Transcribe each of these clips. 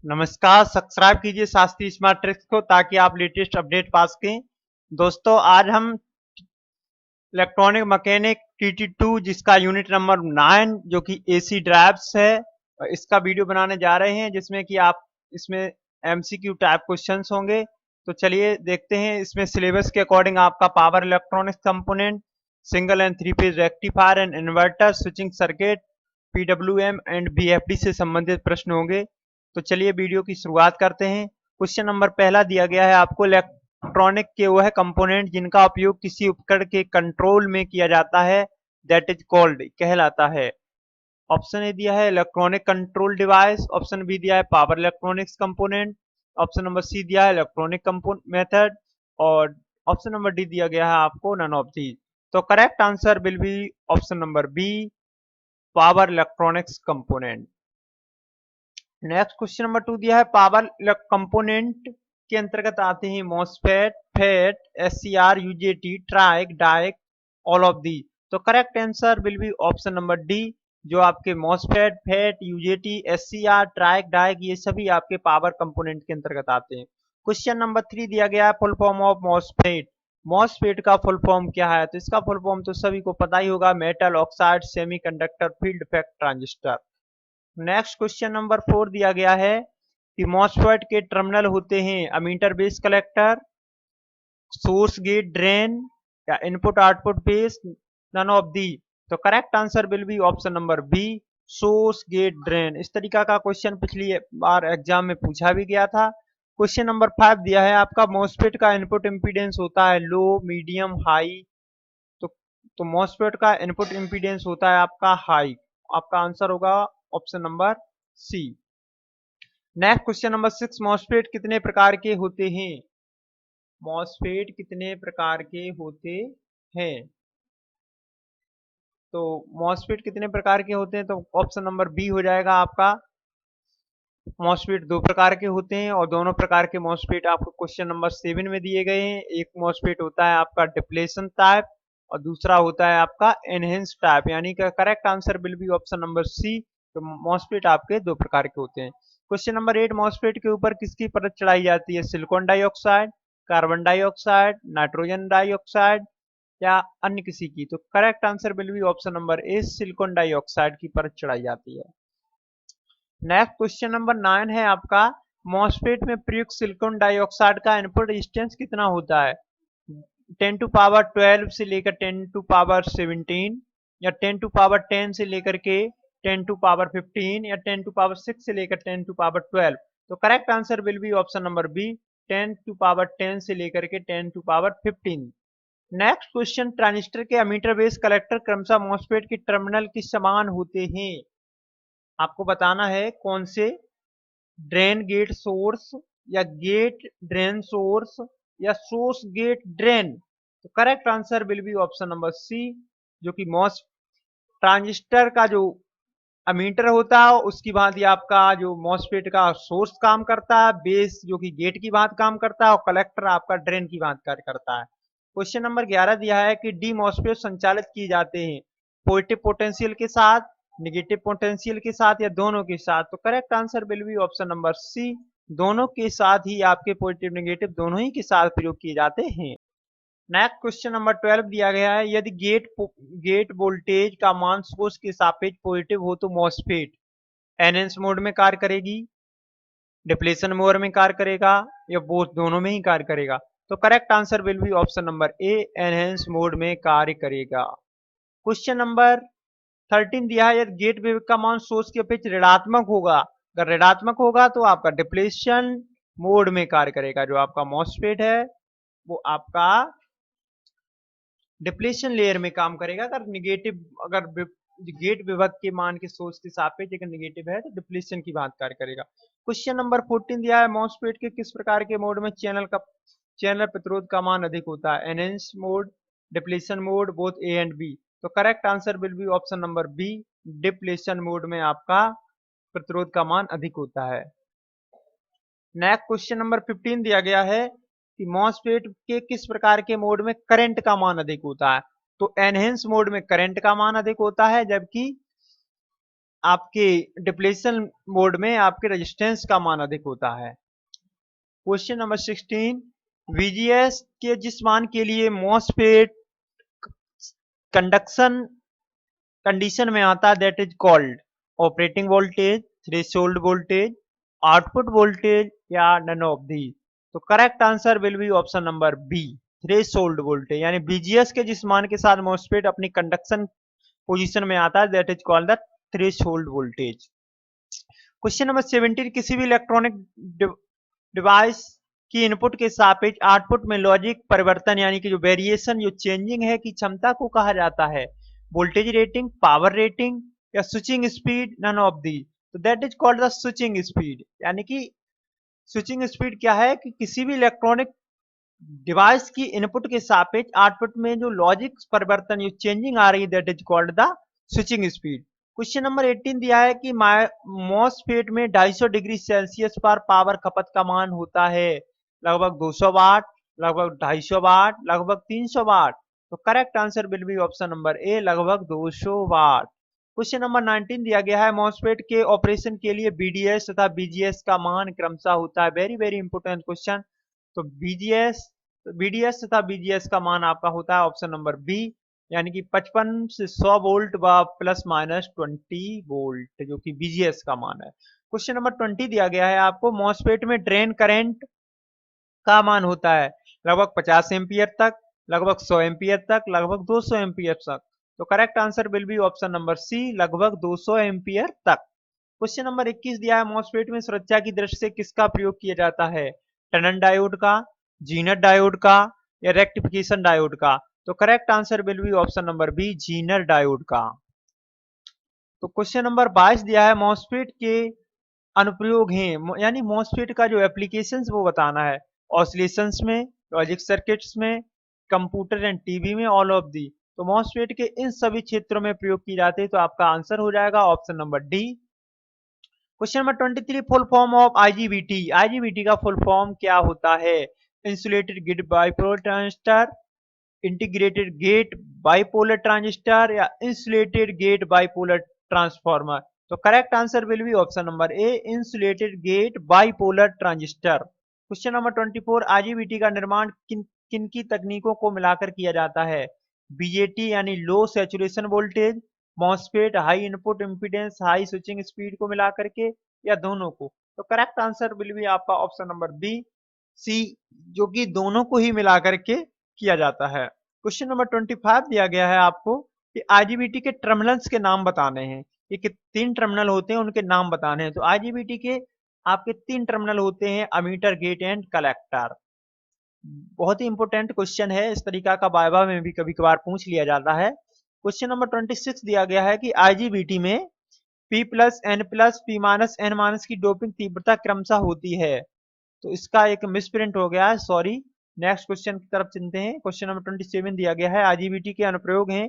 नमस्कार। सब्सक्राइब कीजिए Shastri smart tricks को ताकि आप लेटेस्ट अपडेट पा सकें। दोस्तों, आज हम इलेक्ट्रॉनिक मैकेनिक TT2 जिसका यूनिट नंबर 9 जो कि AC ड्राइव्स है, इसका वीडियो बनाने जा रहे हैं जिसमें कि आप इसमें MCQ टाइप क्वेश्चंस होंगे। तो चलिए देखते हैं। इसमें सिलेबस के अकॉर्डिंग आपका power electronics component, single and three phase rectifier and inverter, switching circuit, PWM and VFD से संबंधित प्रश्न होंगे। तो चलिए वीडियो की शुरुआत करते हैं। क्वेश्चन नंबर पहला दिया गया है आपको, इलेक्ट्रॉनिक के वह कंपोनेंट जिनका उपयोग किसी उपकरण के कंट्रोल में किया जाता है, दैट इज कॉल्ड, कहलाता है। ऑप्शन ए दिया है electronic control device, option B दिया है power electronics component, option number C दिया है इलेक्ट्रॉनिक कंपोनेंट मेथड, और ऑप्शन नंबर डी दिया गया है आपको नन ऑफ दीज। तो correct answer will be option number B, power electronics component. Next question number 2 दिया है पावर कंपोनेंट के अंतर्गत आते हैं MOSFET, FET, SCR, UJT, TRIAC, DIAC, all of the. तो correct answer will be option number D, जो आपके MOSFET, FET, UJT, SCR, TRIAC, DIAC, ये सभी आपके पावर कंपोनेंट के अंतर्गत आते हैं। क्वेश्चन नंबर 3 दिया गया है full form of MOSFET. MOSFET का फुल फॉर्म क्या है? तो इसका फुल फॉर्म तो सभी को पता ही होगा, metal oxide semiconductor field effect transistor. Next question number 4 दिया गया है कि मॉसफेट के टर्मिनल होते हैं emitter base collector, source gate drain, या input output base, none of the. तो correct answer will be option number B, source gate drain. इस तरीका का क्वेश्चन पिछली बार एग्जाम में पूछा भी गया था। क्वेश्चन नंबर 5 दिया है आपका, मॉसफेट का इनपुट इम्पीडेंस होता है लो, मीडियम, हाई। तो मॉसफेट का इनपुट इम्पीडेंस होता है आपका हाई। आपका आंसर होगा option number C. Next question number 6, MOSFET कितने प्रकार के होते हैं? मॉसफेट कितने प्रकार के होते हैं? तो मॉसफेट कितने प्रकार के होते हैं? तो ऑप्शन नंबर बी हो जाएगा आपका। मॉसफेट दो प्रकार के होते हैं और दोनों प्रकार के मॉसफेट आपको क्वेश्चन नंबर 7 में दिए गए हैं। एक मॉसफेट होता है आपका डिप्लेशन टाइप और दूसरा होता है आपका एनहेंस टाइप, यानी कि correct answer will be option number C. तो मॉसफेट आपके दो प्रकार के होते हैं। क्वेश्चन नंबर 8, मॉसफेट के ऊपर किसकी परत चढ़ाई जाती है? Silicon dioxide, carbon dioxide, nitrogen dioxide, या अन्य किसी की? तो correct answer will be option number A, silicon dioxide की परत चढ़ाई जाती है। नेक्स्ट क्वेश्चन नंबर 9 है आपका, मॉसफेट में प्रयुक्त सिलिकॉन डाइऑक्साइड का इनपुट रेजिस्टेंस कितना होता है? 10 टू पावर 12 से लेकर 10 टू पावर 17, या 10 टू पावर 10 से लेकर के 10 टू पावर 15, या 10 टू पावर 6 से लेकर 10 टू पावर 12। तो correct answer will be option number B, 10 to power 10 से लेकर के 10 to power 15। Next question, transistor के अमीटर बेस कलेक्टर क्रमशः मॉसफेट के टर्मिनल के समान होते हैं। आपको बताना है कौन से, ड्रेन गेट सोर्स, या गेट ड्रेन सोर्स, या सोर्स गेट ड्रेन। तो correct answer will be option number C, जो कि मॉस ट्रांजिस्टर का जो अमीटर होता है उसकी भांति आपका जो मॉसफेट का सोर्स काम करता है, बेस जो कि गेट की भांति काम करता है, और कलेक्टर आपका ड्रेन की भांति कार्य करता है। क्वेश्चन नंबर 11 दिया है कि डी मॉसफेट संचालित किए जाते हैं पॉजिटिव पोटेंशियल के साथ, नेगेटिव पोटेंशियल के साथ, या दोनों के साथ। तो correct answer will be option number C, दोनों के साथ ही आपके पॉजिटिव नेगेटिव दोनों ही के साथ प्रयोग किए जाते हैं। नेक्स्ट क्वेश्चन नंबर 12 दिया गया है, यदि गेट वोल्टेज का मान सोर्स के सापेक्ष पॉजिटिव हो तो मॉसफेट एनहेंस मोड में कार्य करेगी, डिप्लेशन मोड में कार्य करेगा, या बोथ दोनों में ही कार्य करेगा? तो correct answer will be option number A, enhance mode में कार्य करेगा। क्वेश्चन नंबर 13 दिया है, यदि गेट वेव का मान सोर्स के अपेक्षा ऋणात्मक होगा, अगर ऋणात्मक होगा तो आपका डिप्लेशन मोड में कार्य करेगा। जो आपका मॉसफेट है वो आपका डिप्लेशन लेयर में काम करेगा। अगर निगेटिव, अगर गेट विभक्त के मान के सोर्स के सापेक्ष अगर निगेटिव है तो डिप्लेशन की बात कार्य करेगा। क्वेश्चन नंबर 14 दिया है, मॉसफेट के किस प्रकार के मोड में चैनल प्रतिरोध का मान अधिक होता है? Enhance mode, depletion mode, both A and B. तो correct answer will be option number B, depletion mode में आपका प्रतिरोध का मान अधिक होता है। नेक्स्ट क्वेश्चन नंबर 15 दिया गया है कि मॉसफेट के किस प्रकार के मोड में करंट का मान अधिक होता है? तो एनहेंस मोड में करंट का मान अधिक होता है, जबकि आपके डिप्लेशन मोड में आपके रेजिस्टेंस का मान अधिक होता है। क्वेश्चन नंबर 16, VGS के जिस मान के लिए मॉसफेट कंडक्शन कंडीशन में आता है that is called operating voltage, threshold voltage, output voltage या नन ऑफ दी। तो correct answer will be option number B, threshold voltage. यानी बीजीएस के जिस मान के साथ मॉसफेट अपनी कंडक्शन पोजीशन में आता है that is called the threshold voltage. Question number 17, किसी भी इलेक्ट्रॉनिक डिवाइस की इनपुट के सापेक्ष आउटपुट में लॉजिक परिवर्तन यानी कि जो वेरिएशन, जो चेंजिंग है की क्षमता को कहा जाता है वोल्टेज रेटिंग, पावर रेटिंग या switching speed, none of the. तो that is called the switching speed. यानी कि स्विचिंग स्पीड क्या है कि किसी भी इलेक्ट्रॉनिक डिवाइस की इनपुट के सापेक्ष आउटपुट में जो लॉजिक परिवर्तन, जो चेंजिंग आ रही है that is called the switching speed. Question number 18 दिया है कि मॉसफेट में 250 डिग्री सेल्सियस पर पावर खपत का मान होता है लगभग 200 वाट, लगभग 250 वाट, लगभग 300 वाट। तो correct answer will be option number ए, लगभग 200 वाट। क्वेश्चन नंबर 19 दिया गया है मॉसफेट के ऑपरेशन के लिए बीडीएस तथा बीजीएस का मान क्रमशः होता है। Very very important question. तो बीडीएस तथा बीजीएस का मान आपका होता है ऑप्शन नंबर बी, यानी कि 55 से 100 वोल्ट व प्लस माइनस 20 वोल्ट, जो कि बीजीएस का मान है। क्वेश्चन नंबर 20 दिया गया है आपको मॉसफेट में ड्रेन करंट का मान होता है लगभग 50 एम्पियर तक, लगभग 100 एम्पियर तक, लगभग 200 एम्पियर तक। तो correct answer will be option number C, लगभग 200 एम्पियर तक। क्वेश्चन नंबर 21 दिया है मॉसफेट में सुरक्षा की दृष्टि से किसका प्रयोग किया जाता है, टनन डायोड का, जीनर डायोड का या रेक्टिफिकेशन डायोड का। तो correct answer will be option number B, zener diode का। तो क्वेश्चन नंबर 22 दिया है मॉसफेट के अनुप्रयोग हैं, यानी मॉसफेट का जो एप्लीकेशंस वो बताना है, ऑसिलेशंस में, लॉजिक सर्किट्स में, कंप्यूटर एंड टीवी में, ऑल ऑफ दी। तो मॉसफेट के इन सभी क्षेत्रों में प्रयोग की जाती है। तो आपका आंसर हो जाएगा option number D. Question number 23, full form of IGBT. IGBT का फुल फॉर्म क्या होता है, insulated gate bipolar transistor, integrated gate bipolar transistor या इंसुलेटेड गेट बाइपोलर ट्रांसफार्मर। तो correct answer will be option number A, insulated gate bipolar transistor. Question number 24, IGBT का निर्माण किन किन की तकनीकों को मिलाकर किया जाता है, बीजेटी यानी low saturation voltage, MOSFET high input impedance high switching speed को मिलाकर के, या दोनों को। तो करेक्ट आंसर विल बी आपका ऑप्शन नंबर बी, सी, जो कि दोनों को ही मिलाकर के किया जाता है। क्वेश्चन नंबर 25 दिया गया है आपको कि आईजीबीटी के टर्मिनल्स के नाम बताने हैं। ये 3 टर्मिनल होते हैं, उनके नाम बताने हैं। तो आईजीबीटी के आपके 3 टर्मिनल होते हैं, अमीटर, गेट एंड कलेक्टर। बहुत ही इंपॉर्टेंट क्वेश्चन है, इस तरीका का वाइवा में भी कभी कभार पूछ लिया जाता है। क्वेश्चन नंबर 26 दिया गया है कि आईजीबीटी में P plus N plus P minus N minus की डोपिंग तीव्रता क्रमशः होती है। तो इसका एक मिसप्रिंट हो गया है, सॉरी। नेक्स्ट क्वेश्चन की तरफ चलते हैं। क्वेश्चन नंबर 27 दिया गया है आईजीबीटी के अनुप्रयोग हैं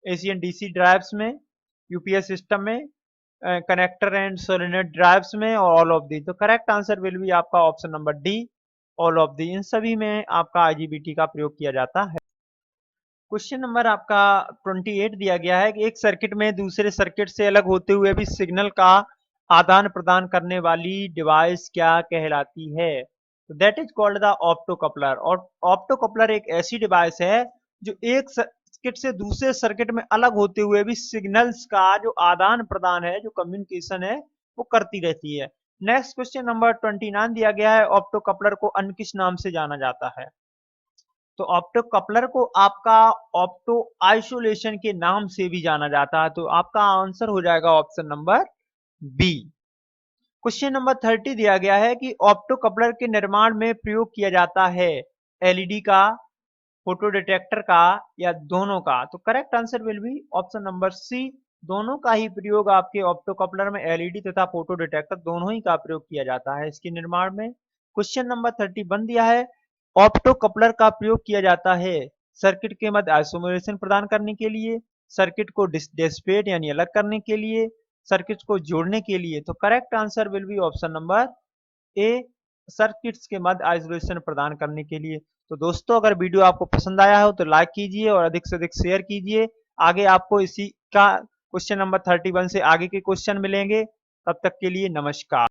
एसी एंड डीसी ड्राइव्स में, यूपीएस सिस्टम में, कनेक्टर एंड सोलेनोइड ड्राइव्स में और ऑल ऑफ दी। तो करेक्ट आंसर विल बी आपका option number D, all of the. इन सभी में आपका आईजीबीटी का प्रयोग किया जाता है। क्वेश्चन नंबर आपका 28 दिया गया है कि एक सर्किट में दूसरे सर्किट से अलग होते हुए भी सिग्नल का आदान प्रदान करने वाली डिवाइस क्या कहलाती है, तो that is called the optocoupler. और ऑप्टोकपलर एक ऐसी डिवाइस है जो एक सर्किट से दूसरे सर्किट में अलग होते हुए भी सिग्नल्स का जो आदान प्रदान है, जो कम्युनिकेशन है, वो करती रहती है। नेक्स्ट क्वेश्चन नंबर 29 दिया गया है ऑप्टोकपलर को अन्य किस नाम से जाना जाता है, तो ऑप्टो कपलर को आपका ऑप्टो आइसोलेशन के नाम से भी जाना जाता है। तो आपका आंसर हो जाएगा option number B. Question number 30 दिया गया है कि ऑप्टो कपलर के निर्माण में प्रयोग किया जाता है एलईडी का, फोटो डिटेक्टर का या दोनों का। तो correct answer will be option number C, दोनों का ही प्रयोग आपके ऑप्टो कपलर में एलईडी तथा फोटो डिटेक्टर दोनों ही का प्रयोग किया जाता है इसके निर्माण में। क्वेश्चन नंबर 31 दिया है ऑप्टो कपलर का प्रयोग किया जाता है सर्किट के मध्य आइसोलेशन प्रदान करने के लिए, सर्किट को डिस्पेट यानी अलग करने के लिए, सर्किट को जोड़ने के लिए। तो correct answer will be option number A, circuits के मध्य आइसोलेशन प्रदान करने के लिए। तो दोस्तों अगर वीडियो आपको पसंद आया हो तो लाइक कीजिए और अधिक से अधिक शेयर कीजिए। आगे आपको इसी का क्वेश्चन नंबर 31 से आगे के क्वेश्चन मिलेंगे। तब तक के लिए नमस्कार।